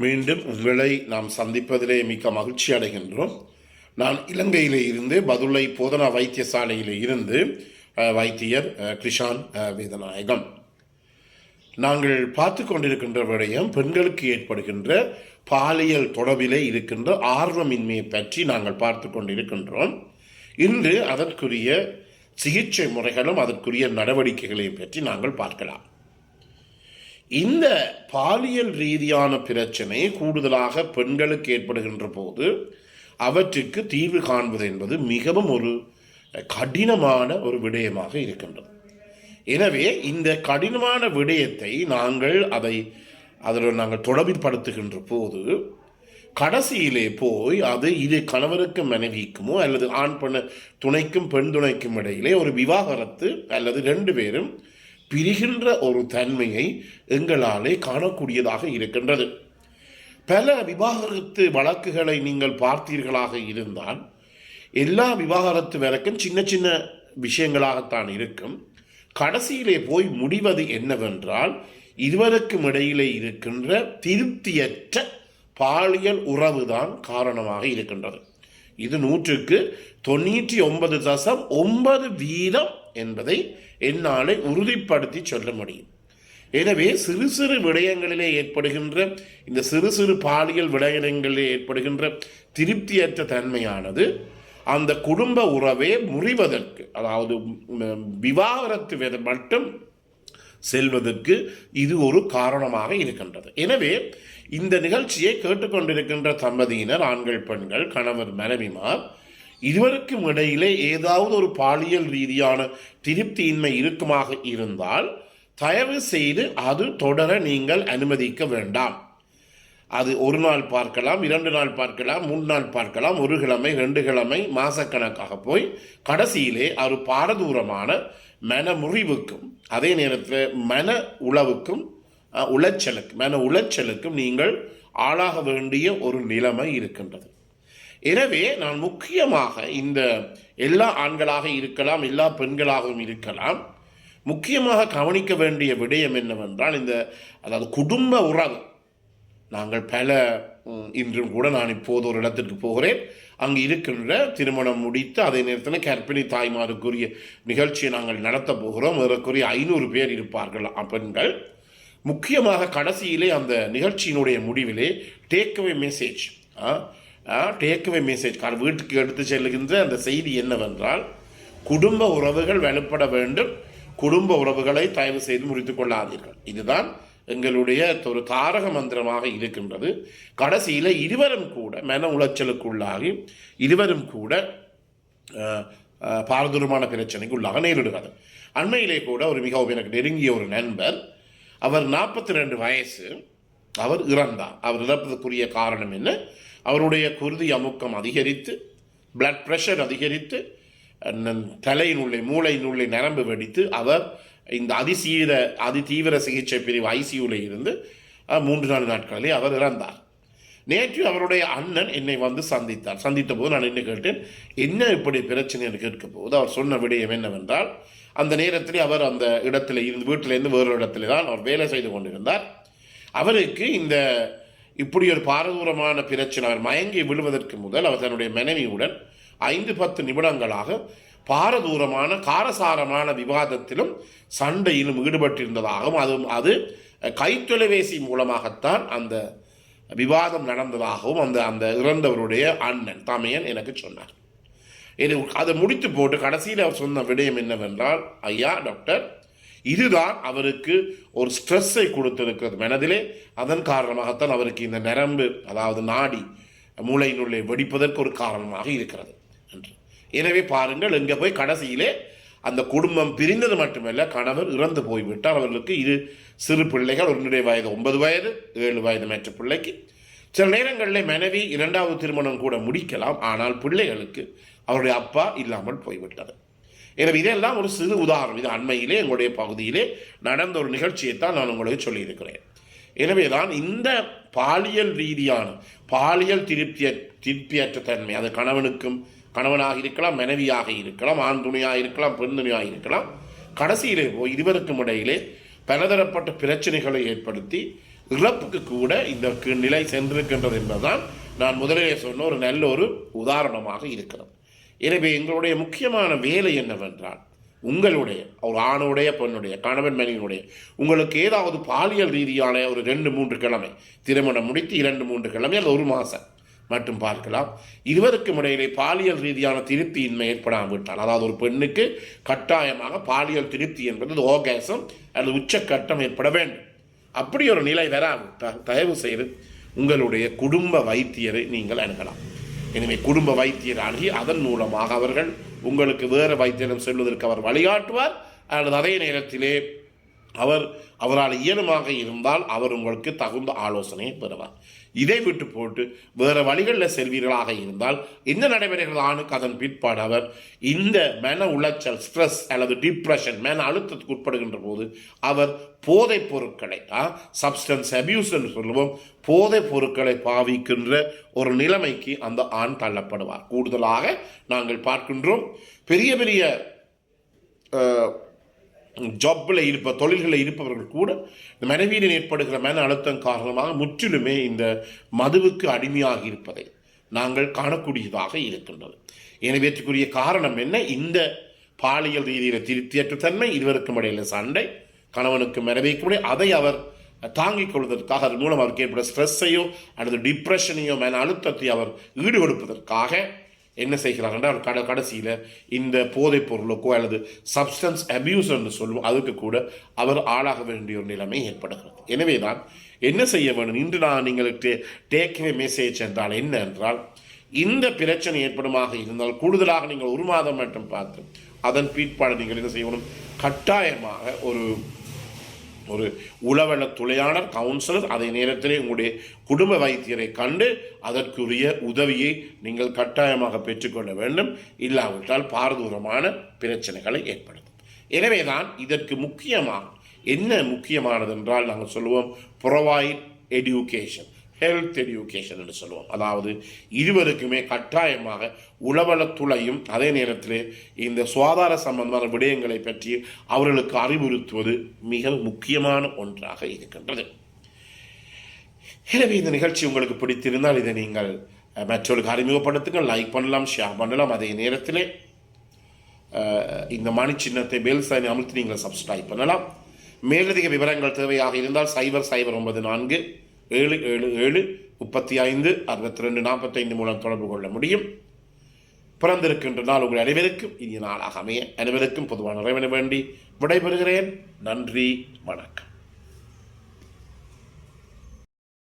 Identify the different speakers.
Speaker 1: மீண்டும் உங்களை நாம் சந்திப்பதிலே மிக்க மகிழ்ச்சி அடைகின்றோம். நான் இலங்கையிலே இருந்து பதுளை போதனா வைத்தியசாலையிலே இருந்து வைத்தியர் கிருஷான் வேதநாயகம். நாங்கள் பார்த்து கொண்டிருக்கின்ற விடயம் பெண்களுக்கு ஏற்படுகின்ற பாலியல் தொடர்பிலே இருக்கின்ற ஆர்வமின்மையை பற்றி நாங்கள் பார்த்து கொண்டிருக்கின்றோம். இன்று அதற்குரிய சிகிச்சை முறைகளும் அதற்குரிய நடவடிக்கைகளையும் பற்றி நாங்கள் பார்க்கலாம். இந்த பாலியல் ரீதியான பிரச்சனை கூடுதலாக பெண்களுக்கு ஏற்படுகின்ற போது அவற்றுக்கு தீர்வு காண்பது என்பது மிகவும் ஒரு கடினமான ஒரு விடயமாக இருக்கின்றது. எனவே இந்த கடினமான விடயத்தை அதில் நாங்கள் தொடர்புபடுத்துகின்ற போது கடைசியிலே போய் இது கணவருக்கும் மனைவிக்குமோ அல்லது ஆண் பெண் துணைக்கும் பெண் துணைக்கும் இடையிலே ஒரு விவாகரத்து அல்லது ரெண்டு பேரும் பிரிகின்ற ஒரு தன்மையை எங்களாலே காணக்கூடியதாக இருக்கின்றது. பல விவாகரத்து வழக்குகளை நீங்கள் பார்த்தீர்களாக இருந்தால் எல்லா விவாகரத்து வரைக்கும் சின்ன சின்ன விஷயங்களாகத்தான் இருக்கும். கடைசியிலே போய் முடிவது என்னவென்றால் இருவருக்கும் இடையிலே இருக்கின்ற திருப்தியற்ற பாலியல் உறவுதான் காரணமாக இருக்கின்றது. இது 99.9% என்பதை என்னாலே உறுதிப்படுத்தி சொல்ல முடியும். எனவே சிறு சிறு விடயங்களிலே ஏற்படுகின்ற இந்த சிறு சிறு பாலியல் விடயங்களிலே ஏற்படுகின்ற திருப்தியற்ற தன்மையானது அந்த குடும்ப உறவே முறிவதற்கு, அதாவது விவாகரத்து மட்டும் செல்வதற்கு இது ஒரு காரணமாக இருக்கின்றது. எனவே இந்த நிகழ்ச்சியை கேட்டுக்கொண்டிருக்கின்ற தம்பதியினர், ஆண்கள் பெண்கள், கணவர் மனைவிமார், இருவருக்கும் இடையிலே ஏதாவது ஒரு பாலியல் ரீதியான திருப்தியின்மை இருக்குமாக இருந்தால் தயவு செய்து அது தொடர நீங்கள் அனுமதிக்க வேண்டாம். அது ஒரு நாள் பார்க்கலாம், 2 நாள் பார்க்கலாம், 3 நாள் பார்க்கலாம், 1 கிழமை 2 கிழமை மாசக்கணக்காக போய் கடைசியிலே ஒரு பாரதூரமான மன முறிவுக்கும் அதே நேரத்தில் மன உளைச்சலுக்கும் நீங்கள் ஆளாக வேண்டிய ஒரு நிலைமை இருக்கின்றது. எனவே நான் முக்கியமாக இந்த எல்லா ஆண்களாக இருக்கலாம், எல்லா பெண்களாகவும் இருக்கலாம், முக்கியமாக கவனிக்க வேண்டிய விடயம் என்னவென்றால் அதாவது குடும்ப உறவு. நாங்கள் இன்றும் கூட நான் இப்போது ஒரு இடத்திற்கு போகிறேன். அங்கு இருக்கின்ற திருமணம் முடித்து அதே நேரத்தில் கர்ப்பிணி தாய்மாருக்குரிய நிகழ்ச்சியை நாங்கள் நடத்த போகிறோம். ஏறக்குரிய 500 பேர் இருப்பார்கள் பெண்கள். முக்கியமாக கடைசியிலே அந்த நிகழ்ச்சியினுடைய முடிவிலே டேக்அவே மெசேஜ் வீட்டுக்கு எடுத்து செல்லுகின்ற அந்த செய்தி என்னவென்றால், குடும்ப உறவுகள் வலுப்பட வேண்டும், குடும்ப உறவுகளை தயவு செய்து முறித்துக் கொள்ளாதீர்கள். இதுதான் எங்களுடைய ஒரு தாரக மந்திரமாக இருக்கின்றது. கடைசியில் இருவரும் கூட மன உளைச்சலுக்குள்ளாகி இருவரும் கூட பாரதூரமான பிரச்சனைக்கு உள்ளாக நேரிடுகிறது. அண்மையிலே கூட ஒரு மிகவும் எனக்கு நெருங்கிய ஒரு நண்பர், அவர் 42 வயசு, அவர் இறந்தார். அவர் இறப்பதற்குரிய காரணம் என்ன? அவருடைய குருதி அமுக்கம் அதிகரித்து, பிளட் பிரஷர் அதிகரித்து, தலையினுள்ளே மூளையினுள்ளே நரம்பு வெடித்து அவர் இந்த அதிதீவிர சிகிச்சை பிரிவு ஐசியூவில் இருந்து 3-4 நாட்களிலே அவர் இறந்தார். நேற்று அவருடைய அண்ணன் என்னை வந்து சந்தித்த போது நான் என்ன கேட்டேன், என்ன இப்படி பிரச்சனை என்று கேட்க போது அவர் சொன்ன விடயம் என்னவென்றால், அந்த நேரத்தில் அவர் அந்த இடத்துல இருந்து வீட்டிலிருந்து வேறொரு இடத்துல தான் அவர் வேலை செய்து கொண்டிருந்தார். அவருக்கு இப்படி ஒரு பாரதூரமான பிரச்சனை, அவர் மயங்கி விழுவதற்கு முதல் அவர் தன்னுடைய மனைவியுடன் 5-10 நிமிடங்களாக பாரதூரமான காரசாரமான விவாதத்திலும் சண்டையிலும் ஈடுபட்டிருந்ததாகவும் அது கைத்தொலைபேசி மூலமாகத்தான் அந்த விவாதம் நடந்ததாகவும் அந்த இறந்தவருடைய அண்ணன் தமையன் எனக்கு சொன்னார். அதை முடித்து போட்டு கடைசியில் அவர் சொன்ன விடயம் என்னவென்றால், ஐயா டாக்டர், இதுதான் அவருக்கு ஒரு ஸ்ட்ரெஸ்ஸை கொடுத்திருக்கிறது மனதிலே, அதன் காரணமாகத்தான் அவருக்கு இந்த நரம்பு, அதாவது நாடி மூளையினுள்ளே வெடிப்பதற்கு ஒரு காரணமாக இருக்கிறது என்று. எனவே பாருங்கள், இங்கே போய் கடைசியிலே அந்த குடும்பம் பிரிந்தது மட்டுமல்ல, கணவர் இறந்து போய்விட்டார். அவர்களுக்கு சிறு பிள்ளைகள், ஒன்றுடைய வயது 9 வயது, 7 வயது மற்ற பிள்ளைக்கு. சில நேரங்களில் மனைவி 2வது திருமணம் கூட முடிக்கலாம், ஆனால் பிள்ளைகளுக்கு அவருடைய அப்பா இல்லாமல் போய்விட்டது. எனவே இதெல்லாம் ஒரு சிறு உதாரணம். இது அண்மையிலே எங்களுடைய பகுதியிலே நடந்த ஒரு நிகழ்ச்சியைத்தான் நான் உங்களுக்கு சொல்லியிருக்கிறேன். எனவே தான் இந்த பாலியல் ரீதியான பாலியல் திருப்தியற்ற தன்மை, அது கணவனாக இருக்கலாம், மனைவியாக இருக்கலாம், ஆண் துணையாக இருக்கலாம், பெண் துணையாக இருக்கலாம், கடைசியிலே இருவருக்கும் இடையிலே பலதரப்பட்ட பிரச்சனைகளை ஏற்படுத்தி இறப்புக்கு கூட இந்த நிலை சென்றிருக்கின்றது என்பதுதான் நான் முதலிலே சொன்ன ஒரு நல்ல ஒரு உதாரணமாக இருக்கிறது. எனவே எங்களுடைய முக்கியமான வேலை என்னவென்றால், உங்களுடைய ஒரு ஆணுடைய பெண்ணுடைய கணவன் மனைவியுடைய உங்களுக்கு ஏதாவது பாலியல் ரீதியான ஒரு 2-3 கிழமை திருமணம் முடித்து 2-3 கிழமை அல்லது 1 மாதம் மட்டும் பார்க்கலாம், இருவருக்கும் இடையிலே பாலியல் ரீதியான திருப்தியின்மை ஏற்படாவிட்டால், அதாவது ஒரு பெண்ணுக்கு கட்டாயமாக பாலியல் திருப்தி என்பது ஓர்காசம் அல்லது உச்சக்கட்டம் ஏற்பட வேண்டும். அப்படி ஒரு நிலை வராவிட்டால் தயவு செய்து உங்களுடைய குடும்ப வைத்தியரை நீங்கள் அணுகலாம். எனவே குடும்ப வைத்தியர் அணுகி அதன் மூலமாக அவர்கள் உங்களுக்கு வேறு வைத்தியம் செல்வதற்கு அவர் வழிகாட்டுவார். அல்லது அதே நேரத்திலே அவரால் இயலுமாக இருந்தால் அவர் உங்களுக்கு தகுந்த ஆலோசனையை பெறுவார். இதை விட்டு போட்டு வேறு வழிகளில் செல்வீர்களாக இருந்தால் என்ன நடைபெறுகிறது? ஆணுக்கு அதன் பிற்பாடு அவர் இந்த மன உளைச்சல், ஸ்ட்ரெஸ் அல்லது டிப்ரெஷன், மன அழுத்தத்துக்கு உட்படுகின்ற போது அவர் போதைப் பொருட்களை, சப்ஸ்டன்ஸ் அபியூஸ் என்று சொல்லுவோம், போதைப் பொருட்களை பாவிக்கின்ற ஒரு நிலைமைக்கு அந்த ஆண் தள்ளப்படுவார். கூடுதலாக நாங்கள் பார்க்கின்றோம், பெரிய பெரிய ஜாப்பில் தொழில்களில் இருப்பவர்கள் கூட இந்த மனைவியில் ஏற்படுகிற மன அழுத்தம் காரணமாக முற்றிலுமே இந்த மதுவுக்கு அடிமையாக இருப்பதை நாங்கள் காணக்கூடியதாக இருக்கின்றது. எனவேற்றுக்குரிய காரணம் என்ன? இந்த பாலியல் ரீதியில் திருப்தியற்ற தன்மை, இருவருக்கும் இடையில சண்டை, கணவனுக்கு மனைவிக்கும் இடையே அதை அவர் தாங்கிக் கொள்வதற்காக, அதன் மூலம் அவருக்கு ஏற்பட ஸ்ட்ரெஸ்ஸையோ அல்லது டிப்ரெஷனையோ மன அழுத்தத்தை அவர் ஈடுகொடுப்பதற்காக என்ன செய்கிறார் என்றால் கடைசியில் இந்த போதைப் பொருளுக்கோ அல்லது சப்ஸ்டன்ஸ் அபியூஸ் என்று சொல்லுவோம், அதுக்கு கூட அவர் ஆளாக வேண்டிய ஒரு நிலைமை ஏற்படுகிறது. எனவே தான் என்ன செய்ய வேண்டும்? இன்று நான் നിങ്ങൾക്ക് டேக் மெசேஜ் என்றால் என்ன என்றால், இந்த பிரச்சனை ஏற்படுமாக இருந்தால் கூடுதலாக நீங்கள் 1 மாதம் மட்டும் பார்த்து அதன் பிற்பாடு நீங்கள் என்ன செய்யணும்? கட்டாயமாக ஒரு உளவள துணையாளர், கவுன்சிலர், அதே நேரத்திலே உங்களுடைய குடும்ப வைத்தியரை கண்டு அதற்குரிய உதவியை நீங்கள் கட்டாயமாக பெற்றுக்கொள்ள வேண்டும். இல்லாவிட்டால் பாரதூரமான பிரச்சனைகளை ஏற்படுத்தும். எனவேதான் இதற்கு முக்கியமானது என்றால் நாங்கள் சொல்லுவோம் ப்ரொவைட் எடியூகேஷன், ஹெல்த் எடியூகேஷன் என்று சொல்லுவோம். அதாவது இருவருக்குமே கட்டாயமாக உளவளத்துளையும் அதே நேரத்தில் இந்த சுகாதார சம்பந்தமான விடயங்களை பற்றி அவர்களுக்கு அறிவுறுத்துவது மிக முக்கியமான ஒன்றாக இருக்கின்றது. எனவே இந்த நிகழ்ச்சி உங்களுக்கு பிடித்திருந்தால் இதை நீங்கள் மற்றவர்களுக்கு அறிமுகப்படுத்துங்கள், லைக் பண்ணலாம், ஷேர் பண்ணலாம். அதே நேரத்தில் இந்த மணி சின்னத்தை பெல் சைனை அமுத்தி நீங்கள் சப்ஸ்கிரைப் பண்ணலாம். மேலதிக விவரங்கள் தேவையாக இருந்தால் 0094 777356245 மூலம் தொடர்பு கொள்ள முடியும். பிறந்திருக்கின்ற நாள் உங்கள் அனைவருக்கும் இனிய நாளாக அமைய அனைவருக்கும் பொதுவான இறைவனை வேண்டி விடைபெறுகிறேன். நன்றி, வணக்கம்.